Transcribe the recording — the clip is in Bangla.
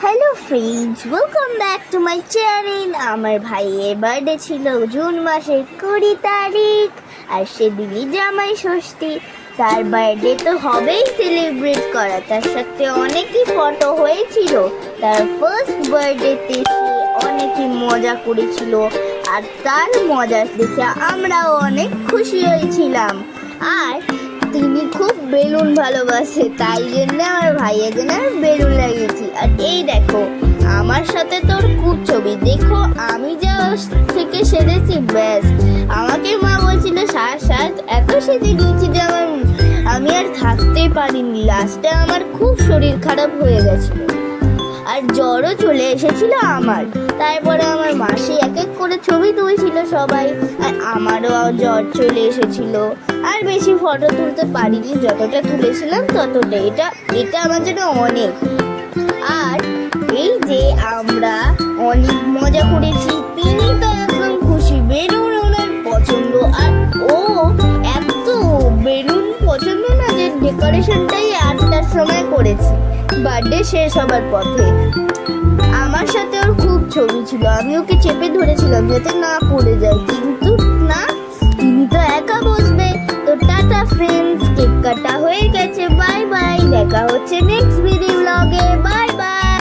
Hello friends, welcome back to my channel. আমার ভাইয়ের বার্থডে ছিল জুন মাসের 20 তারিখ, আর সেদিনই জামাই ষষ্ঠী। তার বার্থডে তো হবেই সেলিব্রেট করা, তার সাথে অনেকই ফটো হয়েছিল। তার ফার্স্ট বার্থডেতে সে অনেকই মজা করেছিল, আর তার মজা দেখে আমরাও অনেক খুশি হয়েছিলাম। আর তিনি খুব বেলুন ভালোবাসে, তাই জন্য আমার ভাইয়ের জন্য বেলুন লাগিয়েছি। আর এই দেখো, আমার সাথে তোর খুব ছবি। দেখো আমি যা থেকে সেজেছি, ব্যাস। আমাকে মা বলছিল সাজ সাজ, এত সেজে গিয়েছি যে আমি আর থাকতেই পারিনি। লাস্টে আমার খুব শরীর খারাপ হয়ে গেছিল, আর জ্বরও চলে এসেছিল আমার। তারপরে আমার মাসি এক এক করে ছবি তুলছিল সবাই, আর আমারও জ্বর চলে এসেছিল। আর বেশি ফটো তুলতে পারিনি, যতটা তুলেছিলাম ততটাই। এটা আমার জন্য অনেক। আর এই যে আমরা অনেক মজা করেছি, তিনি তো একদম খুশি। বেলুন ওনার পছন্দ, আর ও এত বেলুন পছন্দ না যে ডেকোরেশনটাই 8টার সময় করেছি, বার্থডে শেষ হবার পথে। আমার সাথে ওর খুব ছবি ছিল, আমি ওকে চেপে ধরেছিলাম যাতে না পড়ে যায়, কিন্তু